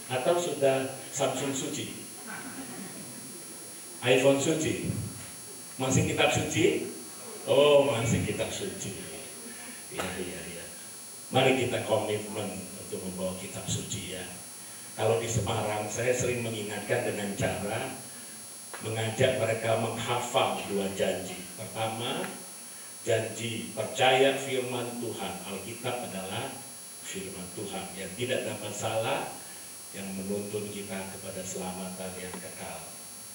Atau sudah Samsung suci? iPhone suci? Masih kitab suci? Oh, masih kitab suci. Iya. Mari kita komitmen untuk membawa kitab suci ya. Kalau di Semarang, saya sering mengingatkan dengan cara mengajak mereka menghafal 2 janji. Pertama, janji percaya firman Tuhan. Alkitab adalah firman Tuhan yang tidak dapat salah, yang menuntun kita kepada keselamatan yang kekal.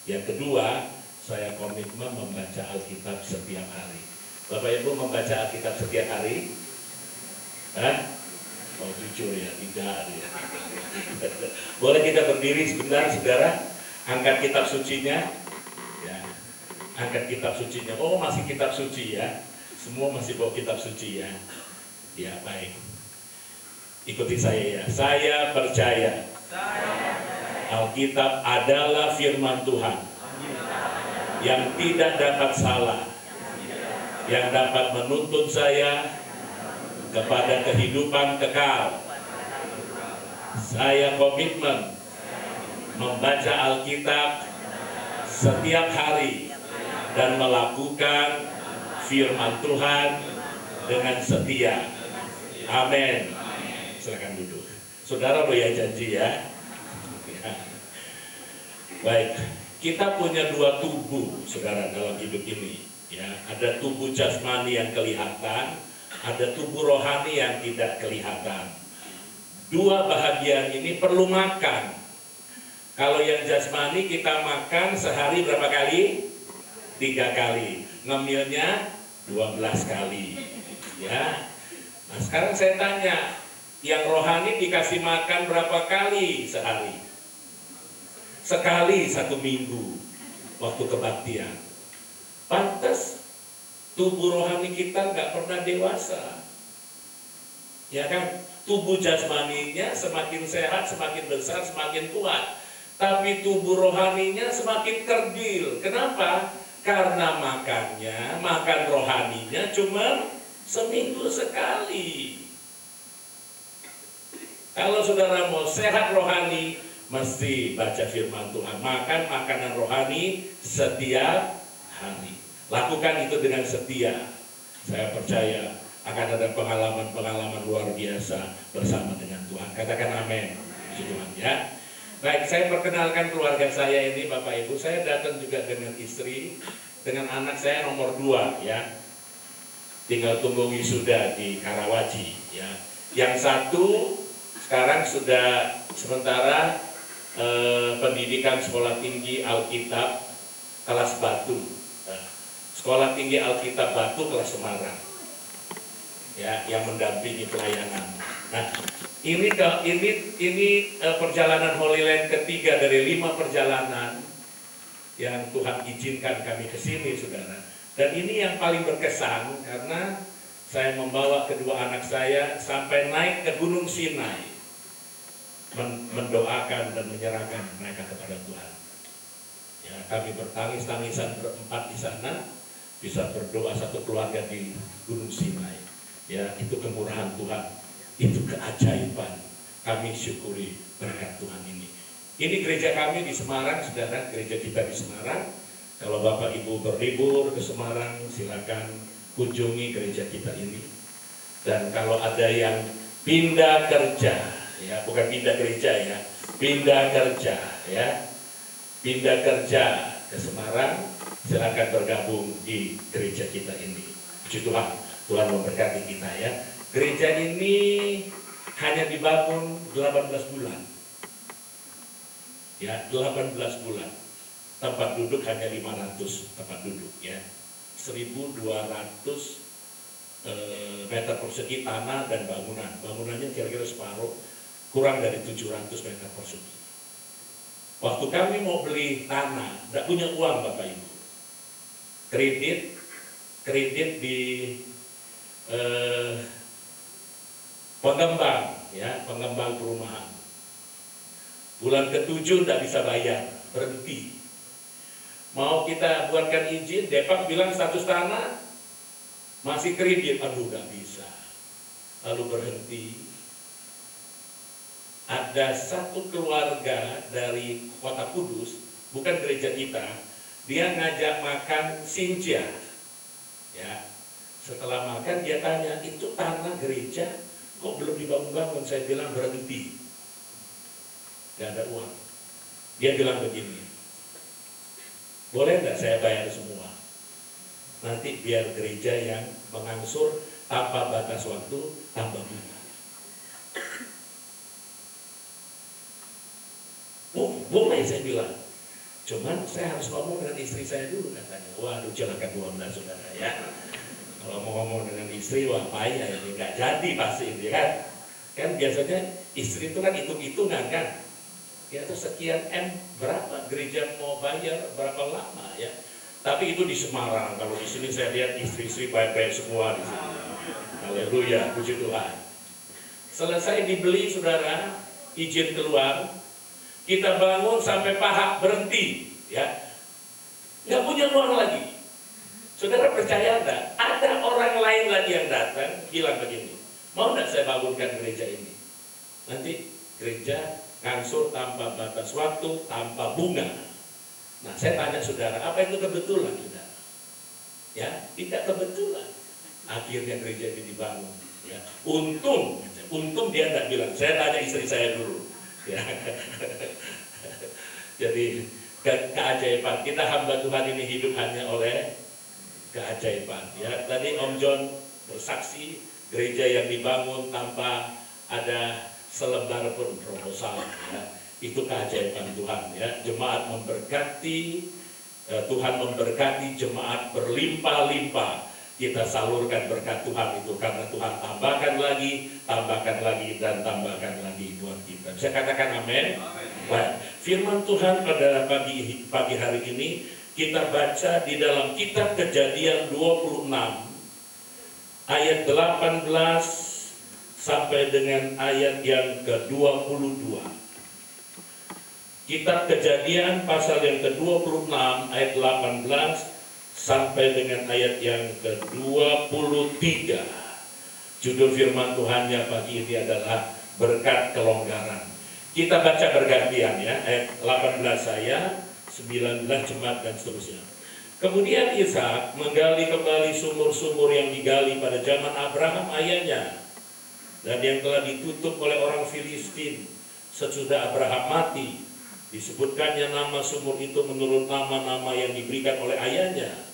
Yang kedua, saya komitmen membaca Alkitab setiap hari. Bapak Ibu membaca Alkitab setiap hari? Oh jujur ya, tidak ya. Boleh kita berdiri sebentar, saudara? Angkat kitab sucinya. Ya, angkat kitab sucinya. Oh, masih kitab suci ya. Semua masih bawa kitab suci ya. Ya, baik. Ikuti saya ya. Saya percaya Alkitab adalah firman Tuhan yang tidak dapat salah, yang dapat menuntun saya kepada kehidupan kekal. Saya komitmen membaca Alkitab setiap hari dan melakukan firman Tuhan dengan setia. Amin. Silakan duduk. Saudara boleh janji ya. Baik, kita punya 2 tubuh, saudara, dalam hidup ini. Ya, ada tubuh jasmani yang kelihatan, ada tubuh rohani yang tidak kelihatan. 2 bahagian ini perlu makan. Kalau yang jasmani kita makan sehari berapa kali? 3 kali. Ngemilnya 12 kali. Ya. Nah, sekarang saya tanya, yang rohani dikasih makan berapa kali sehari? Sekali 1 minggu waktu kebaktian. Pantas tubuh rohani kita nggak pernah dewasa, ya kan? Tubuh jasmaninya semakin sehat, semakin besar, semakin kuat, tapi tubuh rohaninya semakin kerdil. Kenapa? Karena makan rohaninya cuma seminggu sekali. Kalau saudara mau sehat rohani, mesti baca firman Tuhan, makan makanan rohani setiap hari. Lakukan itu dengan setia. Saya percaya akan ada pengalaman-pengalaman luar biasa bersama dengan Tuhan. Katakan amin. Puji Tuhan ya. Baik, saya perkenalkan keluarga saya ini, Bapak Ibu. Saya datang juga dengan istri, dengan anak saya nomor 2 ya. Tinggal tunggu wisuda di Karawaci ya. Yang satu sekarang sudah sementara pendidikan sekolah tinggi Alkitab kelas Batu, sekolah tinggi Alkitab Batu kelas Semarang, ya, yang mendampingi pelayanan. Nah, ini perjalanan Holy Land ketiga dari 5 perjalanan yang Tuhan izinkan kami ke sini, saudara. Dan ini yang paling berkesan karena saya membawa kedua anak saya sampai naik ke Gunung Sinai, mendoakan dan menyerahkan mereka kepada Tuhan. Ya, kami bertangis-tangisan berempat di sana, bisa berdoa satu keluarga di Gunung Sinai. Ya, itu kemurahan Tuhan, itu keajaiban. Kami syukuri berkat Tuhan ini. Ini gereja kami di Semarang, saudara, gereja kita di Semarang. Kalau Bapak Ibu berlibur ke Semarang, silakan kunjungi gereja kita ini. Dan kalau ada yang pindah kerja, ya, bukan pindah gereja ya, pindah kerja ya, pindah kerja ke Semarang, silakan bergabung di gereja kita ini. Puji Tuhan, Tuhan memberkati kita ya. Gereja ini hanya dibangun 18 bulan. Ya, 18 bulan. Tempat duduk hanya 500 tempat duduk ya. 1.200 meter persegi tanah dan bangunan. Bangunannya kira-kira separuh, kurang dari 700 meter persegi. Waktu kami mau beli tanah, tidak punya uang Bapak Ibu. Kredit di pengembang, ya, pengembang perumahan. Bulan ke-7 tidak bisa bayar, berhenti. Mau kita buatkan izin, Depak bilang status tanah masih kredit, aduh nggak bisa. Lalu berhenti. ada satu keluarga dari Kota Kudus, bukan gereja kita, dia ngajak makan Sinja. Ya, setelah makan dia tanya, itu tanah gereja kok belum dibangun-bangun? Saya bilang berhenti, gak ada uang. Dia bilang begini, boleh nggak saya bayar semua? Nanti biar gereja yang mengangsur tanpa batas waktu, tanpa bunga. Oh, boleh, saya bilang. Cuman saya harus ngomong dengan istri saya dulu, katanya. Waduh, celaka 12, saudara ya. Kalau mau ngomong dengan istri, wah payah ini, nggak jadi pasti ini kan. Kan biasanya istri itu kan hitung-hitungan kan. Ya itu sekian M, berapa gereja mau bayar, berapa lama ya. Tapi itu di Semarang, kalau di sini saya lihat istri-istri baik-baik semua di sini. Haleluya, puji Tuhan. Selesai dibeli, saudara, izin keluar, kita bangun sampai paha berhenti, ya, nggak punya uang lagi. Saudara percaya enggak? Ada orang lain lagi yang datang, bilang begini, mau enggak saya bangunkan gereja ini? Nanti gereja ngangsur tanpa batas waktu, tanpa bunga. Nah, saya tanya saudara, apa itu kebetulan, saudara? Ya, tidak kebetulan. Akhirnya gereja ini dibangun. Ya, untung dia enggak bilang. Saya tanya istri saya dulu. Ya. Jadi keajaiban, kita hamba Tuhan ini hidup hanya oleh keajaiban. Ya, tadi Om John bersaksi gereja yang dibangun tanpa ada selebar pun proposal. Ya. Itu keajaiban Tuhan. Ya, jemaat memberkati, Tuhan memberkati jemaat berlimpah-limpah. Kita salurkan berkat Tuhan itu karena Tuhan tambahkan lagi, dan tambahkan lagi buat kita. Saya katakan amin. Baik, firman Tuhan pada pagi hari ini kita baca di dalam kitab Kejadian 26 ayat 18 sampai dengan ayat yang ke-22. Kitab Kejadian pasal yang ke-26 ayat 18 sampai dengan ayat yang ke-23. Judul firman Tuhannya pagi ini adalah berkat kelonggaran. Kita baca bergantian ya, ayat 18 saya, 19 jemaat dan seterusnya. Kemudian Ishak menggali kembali sumur-sumur yang digali pada zaman Abraham ayahnya, dan yang telah ditutup oleh orang Filistin sesudah Abraham mati. Disebutkannya nama sumur itu menurut nama-nama yang diberikan oleh ayahnya.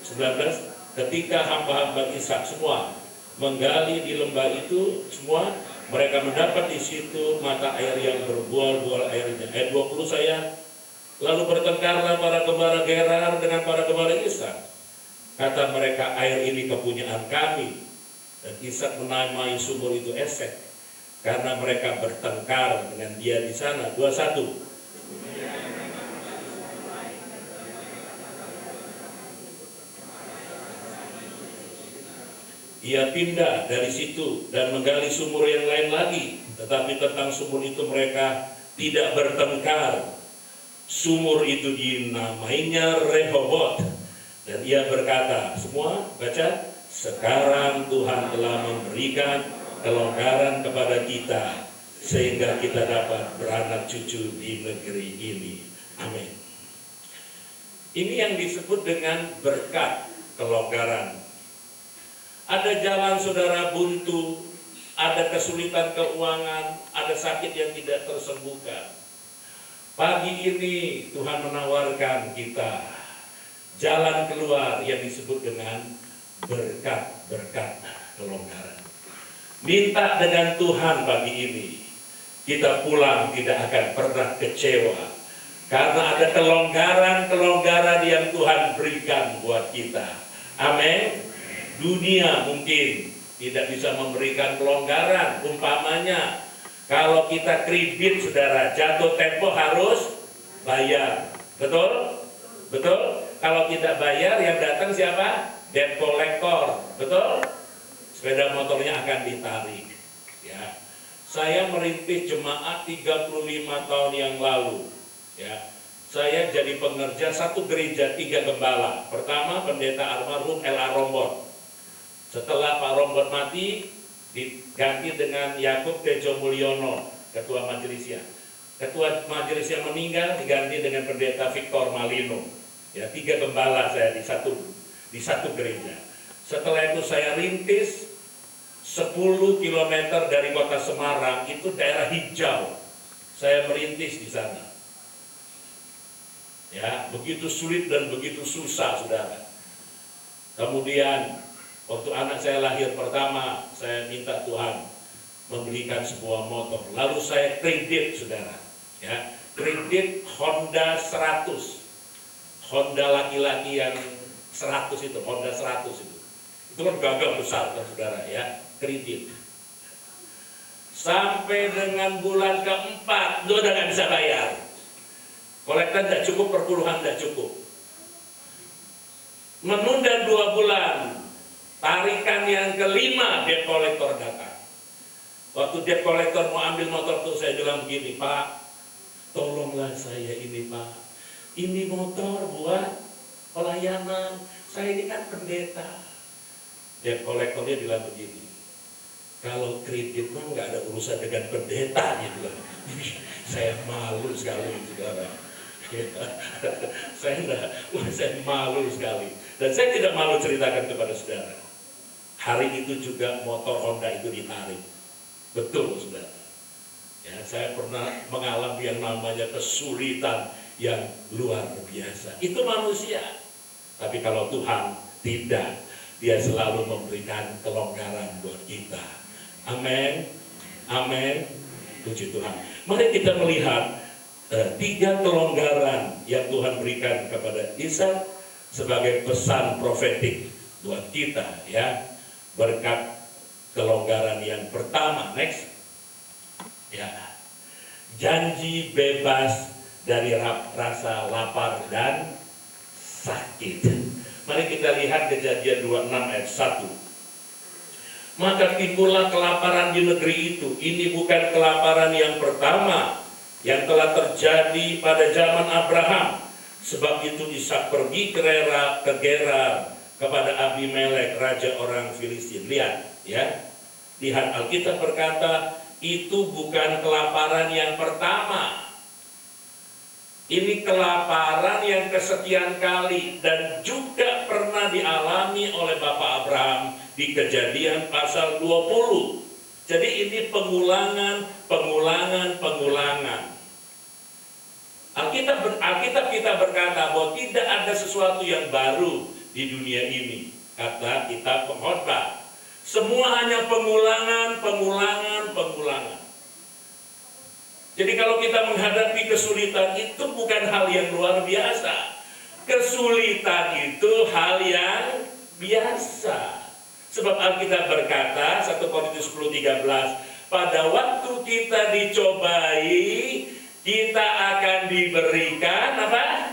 19. Ketika hamba-hamba Ishak semua menggali di lembah itu semua, mereka mendapat di situ mata air yang berbual-bual airnya. Ayat 20 saya, lalu bertengkarlah para gembala Gerar dengan para gembala Ishak. Kata mereka, air ini kepunyaan kami. Dan Ishak menamai sumur itu Esek, karena mereka bertengkar dengan dia di sana. 21. Ia pindah dari situ dan menggali sumur yang lain lagi. Tetapi tentang sumur itu mereka tidak bertengkar. Sumur itu dinamainya Rehobot. Dan ia berkata, semua baca, sekarang Tuhan telah memberikan kelonggaran kepada kita sehingga kita dapat beranak cucu di negeri ini. Amin. Ini yang disebut dengan berkat kelonggaran. Ada jalan saudara buntu, ada kesulitan keuangan, ada sakit yang tidak tersembuhkan. Pagi ini Tuhan menawarkan kita jalan keluar yang disebut dengan berkat kelonggaran. Minta dengan Tuhan pagi ini, kita pulang tidak akan pernah kecewa. Karena ada kelonggaran yang Tuhan berikan buat kita. Amin. Dunia mungkin tidak bisa memberikan kelonggaran. Umpamanya, kalau kita kredit saudara, jatuh tempo harus bayar. Betul? Betul? Kalau tidak bayar, yang datang siapa? Debt collector. Betul? Sepeda motornya akan ditarik. Ya. Saya merintis jemaat 35 tahun yang lalu. Ya. Saya jadi pengerja satu gereja 3 gembala. Pertama pendeta almarhum L.A. Rombot. Setelah Pak Rombot mati, diganti dengan Yakub Tejo Mulyono. ketua majelisnya. Ketua majelisnya meninggal, diganti dengan pendeta Victor Malino. Ya, 3 gembala saya di satu gereja. Setelah itu saya rintis 10 km dari kota Semarang, itu daerah hijau. Saya merintis di sana. Ya, begitu sulit dan begitu susah, saudara. Kemudian waktu anak saya lahir pertama, saya minta Tuhan membelikan sebuah motor. Lalu saya kredit, saudara. Ya, kredit Honda 100. Honda laki-laki yang 100 itu, Honda 100 itu. Itu kan gagal besar kan, saudara, ya, kredit. Sampai dengan bulan keempat, itu udah nggak bisa bayar. Kolektor tidak cukup, perpuluhan tidak cukup. Menunda 2 bulan, tarikan yang kelima, debt kolektor datang. Waktu debt kolektor mau ambil motor itu, saya bilang begini, Pak, tolonglah saya ini, Pak. Ini motor buat pelayanan, saya ini kan pendeta. Debt kolektornya bilang begini, kalau kredit mah nggak ada urusan dengan pendeta, dia bilang. Saya malu sekali, saudara. Saya malu sekali. Dan saya tidak malu ceritakan kepada saudara. Hari itu juga motor Honda itu ditarik. Betul, saudara. Ya, saya pernah mengalami yang namanya kesulitan yang luar biasa. Itu manusia. Tapi kalau Tuhan tidak, Dia selalu memberikan kelonggaran buat kita. Amin. Amin. Puji Tuhan. Mari kita melihat 3 kelonggaran yang Tuhan berikan kepada Ishak sebagai pesan profetik buat kita, ya. Berkat kelonggaran yang pertama, next. Ya. Janji bebas dari rasa lapar dan sakit. Mari kita lihat Kejadian 26 ayat 1. Maka timbullah kelaparan di negeri itu. Ini bukan kelaparan yang pertama yang telah terjadi pada zaman Abraham. Sebab itu Ishak pergi ke Gerar kepada Abimelek, raja orang Filistin. Lihat, ya. Lihat, Alkitab berkata, itu bukan kelaparan yang pertama. Ini kelaparan yang kesekian kali dan juga pernah dialami oleh Bapak Abraham di Kejadian pasal 20. Jadi ini pengulangan. Alkitab kita berkata bahwa tidak ada sesuatu yang baru di dunia ini, kata kitab Pengkhotbah. Semua hanya pengulangan. Jadi kalau kita menghadapi kesulitan itu bukan hal yang luar biasa. Kesulitan itu hal yang biasa. Sebab Alkitab berkata, 1 Korintus 10:13, pada waktu kita dicobai, kita akan diberikan apa?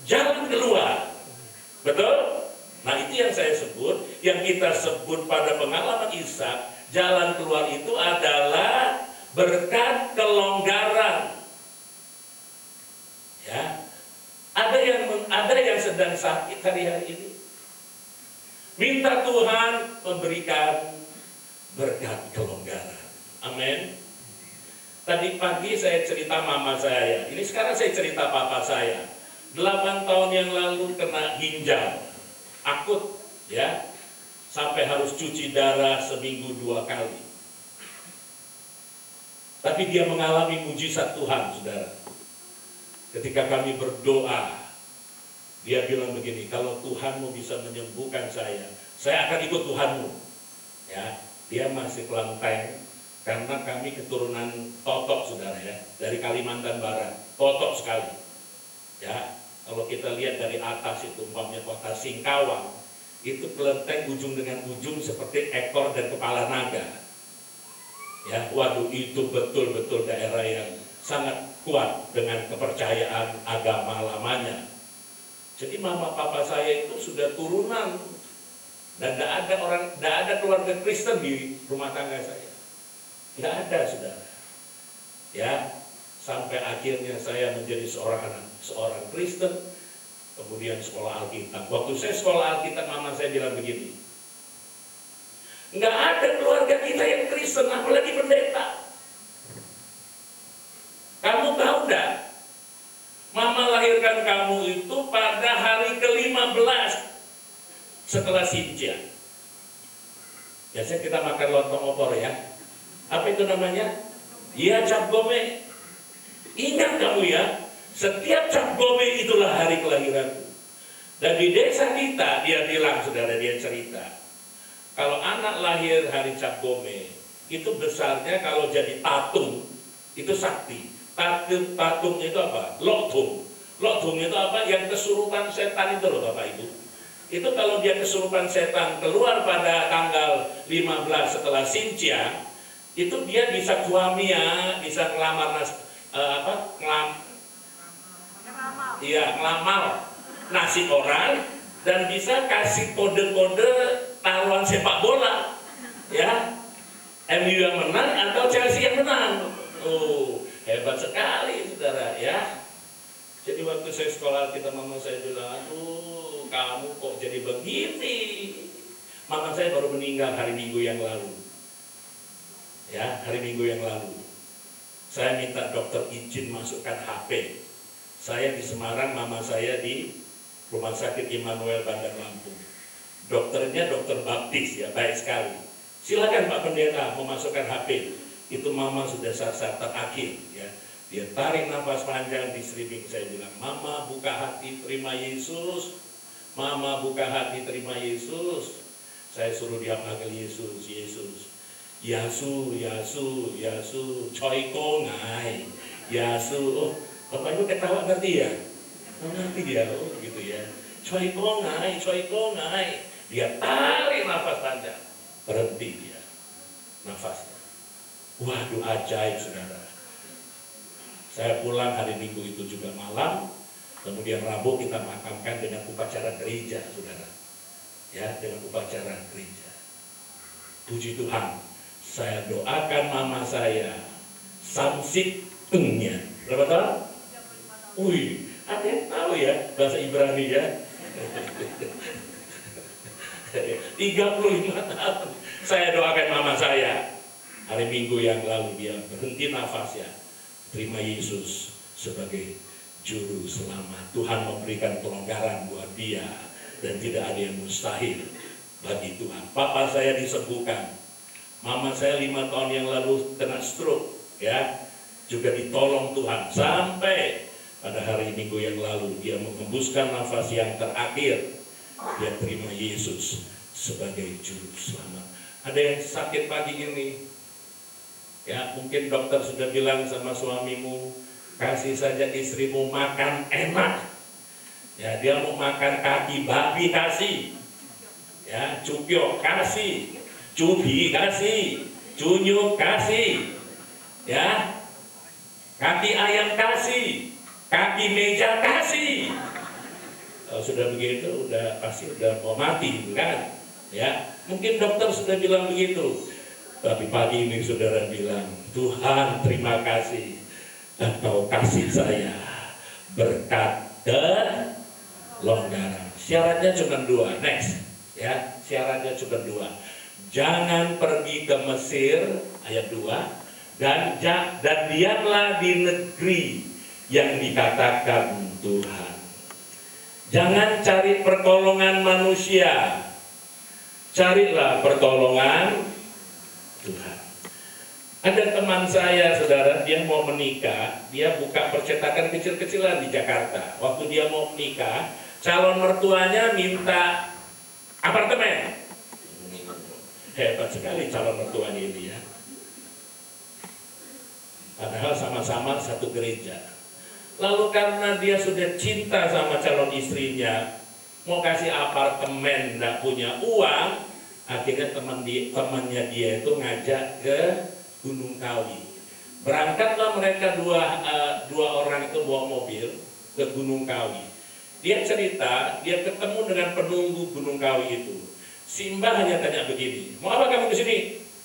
Jalan keluar. Betul? Nah, itu yang saya sebut, yang kita sebut pada pengalaman Ishak, jalan keluar itu adalah berkat kelonggaran. Ya. Ada yang sedang sakit hari-hari ini. Minta Tuhan memberikan berkat kelonggaran. Amin. Tadi pagi saya cerita mama saya. Ini sekarang saya cerita papa saya. 8 tahun yang lalu kena ginjal akut, ya. Sampai harus cuci darah seminggu 2 kali. Tapi dia mengalami mujizat Tuhan, saudara. Ketika kami berdoa, dia bilang begini, kalau Tuhanmu bisa menyembuhkan saya akan ikut Tuhanmu. Ya, dia masih kelenteng karena kami keturunan Totok, saudara, ya, dari Kalimantan Barat, Totok sekali. Ya, kalau kita lihat dari atas itu, umpamanya kota Singkawang, itu kelenteng ujung dengan ujung seperti ekor dan kepala naga. Ya, waduh, itu betul-betul daerah yang sangat kuat dengan kepercayaan agama lamanya. Jadi mama papa saya itu sudah turunan dan tidak ada keluarga Kristen di rumah tangga saya. Tidak ada, saudara. Ya, sampai akhirnya saya menjadi seorang Kristen, kemudian sekolah Alkitab. Waktu saya sekolah Alkitab, mama saya bilang begini, nggak ada keluarga kita yang Kristen, apalagi pendeta. Kamu tahu enggak? Mama lahirkan kamu itu pada hari ke-15 setelah Sinja. Biasanya kita makan lontong opor ya. Apa itu namanya? Iya, Cap Gome. Ingat kamu ya, setiap Cap Gome itulah hari kelahiranku. Dan di desa kita, dia bilang, saudara, dia cerita, kalau anak lahir hari Cap Gome, itu besarnya kalau jadi tatung, itu sakti. Tatung itu apa? Loktung. Loktung itu apa? Yang kesurupan setan itu loh Bapak Ibu. Itu kalau dia kesurupan setan keluar pada tanggal 15 setelah Sinja, itu dia bisa kuamia, bisa ngelamar ngelamar nasib orang, dan bisa kasih kode-kode taruhan sepak bola, ya, MU yang menang atau Chelsea yang menang. Oh, hebat sekali saudara ya. Jadi waktu saya sekolah, kita mama saya bilang, aduh kamu kok jadi begini. Mama saya baru meninggal hari Minggu yang lalu. Ya, hari Minggu yang lalu. Saya minta dokter izin masukkan HP. Saya di Semarang, mama saya di Rumah Sakit Immanuel Bandar Lampung. Dokternya dokter baptis ya, baik sekali. Silakan Pak Pendeta memasukkan HP. Itu mama sudah saat terakhir ya. Dia tarik nafas panjang di streaming. Saya bilang, mama buka hati terima Yesus. Mama buka hati terima Yesus. Saya suruh dia panggil Yesus, Yesus. Yasu, Yasu, Yasu, Choiko ngai. Yasu, oh Bapak Ibu ketawa ngerti ya? Ngerti dia, oh gitu ya. Choiko ngai, Choiko ngai. Dia tarik nafas panjang. Berhenti dia nafasnya. Waduh, ajaib saudara. Saya pulang hari Minggu itu juga malam, kemudian Rabu kita makamkan dengan upacara gereja, saudara. Ya, dengan upacara gereja. Puji Tuhan, saya doakan mama saya samsit engnya. Berapa tahun? Wih, ada yang tahu ya bahasa Ibrani ya? 35 tahun. Saya doakan mama saya. Hari Minggu yang lalu dia berhenti nafasnya. Terima Yesus sebagai juru selamat. Tuhan memberikan pelonggaran buat dia dan tidak ada yang mustahil bagi Tuhan. Papa saya disembuhkan. Mama saya 5 tahun yang lalu kena stroke, ya, juga ditolong Tuhan sampai pada hari Minggu yang lalu dia menghembuskan nafas yang terakhir. Dia terima Yesus sebagai juru selamat. Ada yang sakit pagi ini, ya, mungkin dokter sudah bilang sama suamimu, kasih saja istrimu makan enak. Ya, dia mau makan kaki babi kasih. Ya, cupyo kasih, cubi kasih, cunyuk kasih. Ya. Kaki ayam kasih, kaki meja kasih. Kalau sudah begitu udah pasti udah mau mati kan? Ya, mungkin dokter sudah bilang begitu. Tapi pagi ini saudara bilang, Tuhan terima kasih, Engkau kasih saya berkat dan longgaran. Syaratnya cuma 2, next, ya, syaratnya cuma 2. Jangan pergi ke Mesir, ayat 2, dan diamlah di negeri yang dikatakan Tuhan. Jangan cari pertolongan manusia, carilah pertolongan Tuhan. Ada teman saya, saudara, dia mau menikah, dia buka percetakan kecil-kecilan di Jakarta. Waktu dia mau menikah, calon mertuanya minta apartemen. Hebat sekali calon mertuanya ini ya. Padahal sama-sama satu gereja. Lalu karena dia sudah cinta sama calon istrinya, mau kasih apartemen, nggak punya uang, akhirnya temannya dia itu ngajak ke Gunung Kawi. Berangkatlah mereka dua orang itu bawa mobil ke Gunung Kawi. Dia cerita, dia ketemu dengan penunggu Gunung Kawi itu. Si Mbah hanya tanya begini, mau apa kamu di sini?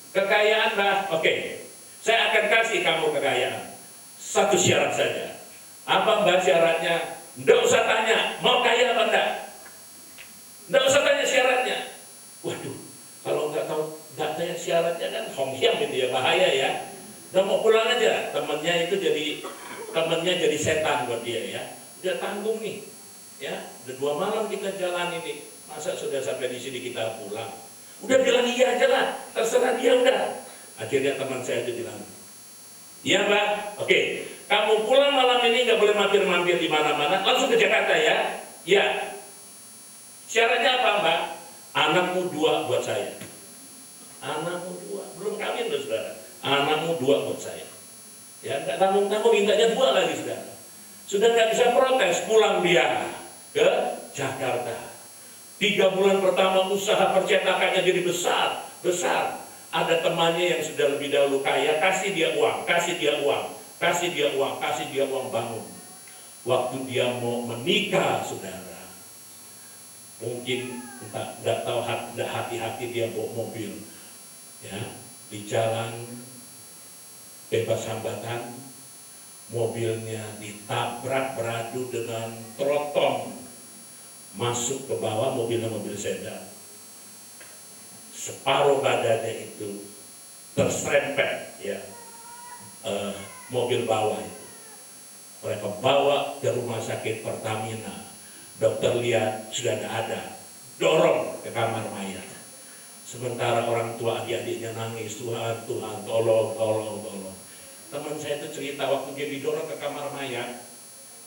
Kekayaan, Mbah. Oke, saya akan kasih kamu kekayaan. Satu syarat saja. Apa Mbah syaratnya? Nggak usah tanya, mau kaya apa enggak? Nggak usah tanya syaratnya. Waduh, kalau nggak tanya syaratnya kan honghyam gitu ya, bahaya ya. Udah mau pulang aja, temennya itu jadi temennya jadi setan buat dia ya. Udah tanggung nih, ya. Udah 2 malam kita jalan ini, masa sudah sampai di sini kita pulang? Udah bilang iya aja lah, terserah dia udah. Akhirnya teman saya itu bilang, iya Mbak, oke, kamu pulang malam ini nggak boleh mampir-mampir di mana-mana, langsung ke Jakarta ya. Ya. Syaratnya apa Mbak? Anakmu 2 buat saya. Anakmu 2, belum kawin loh saudara. Anakmu 2 buat saya. Ya, nggak tanggung-tanggung mintanya 2 lagi saudara. Sudah nggak bisa protes, pulang dia ke Jakarta. 3 bulan pertama usaha percetakannya jadi besar. Ada temannya yang sudah lebih dahulu kaya, kasih dia uang, bangun. Waktu dia mau menikah saudara, mungkin nggak tahu hati-hati dia bawa mobil, ya di jalan bebas hambatan, mobilnya ditabrak beradu dengan trotong, masuk ke bawah, mobil sedan, separuh badannya itu terserempet ya, mobil bawah itu. Mereka bawa ke rumah sakit Pertamina, dokter lihat sudah tidak ada, dorong ke kamar mayat. Sementara orang tua adik-adiknya nangis, Tuhan, tolong. Teman saya itu cerita waktu dia didorong ke kamar mayat,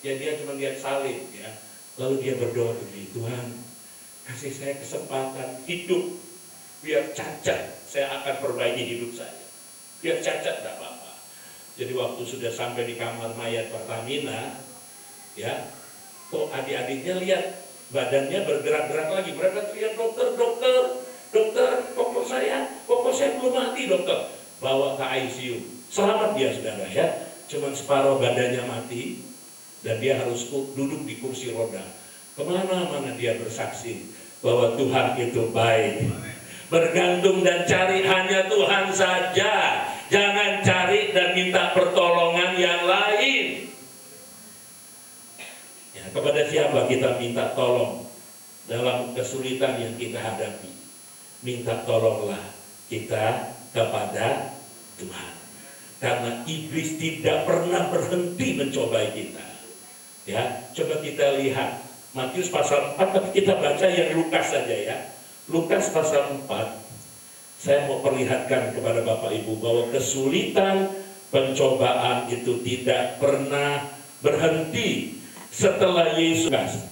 ya dia cuma lihat salib ya. Lalu dia berdoa begini, Tuhan, kasih saya kesempatan hidup, biar cacat, saya akan perbaiki hidup saya. Biar cacat tidak apa-apa. Jadi waktu sudah sampai di kamar mayat Pertamina, ya, kok adik-adiknya lihat badannya bergerak-gerak lagi. Mereka teriak, dokter, kok saya belum mati dokter. Bawa ke ICU. Selamat dia saudara ya. Cuman separuh badannya mati dan dia harus duduk di kursi roda. Kemana-mana dia bersaksi bahwa Tuhan itu baik. Bergantung dan cari hanya Tuhan saja. Jangan cari dan minta pertolongan yang lain. Ya, kepada siapa kita minta tolong dalam kesulitan yang kita hadapi? Minta tolonglah kita kepada Tuhan. Karena iblis tidak pernah berhenti mencobai kita. Ya, coba kita lihat Matius pasal 4, tapi kita baca yang Lukas saja ya. Lukas pasal 4. Saya mau perlihatkan kepada Bapak Ibu bahwa kesulitan pencobaan itu tidak pernah berhenti setelah Yesus.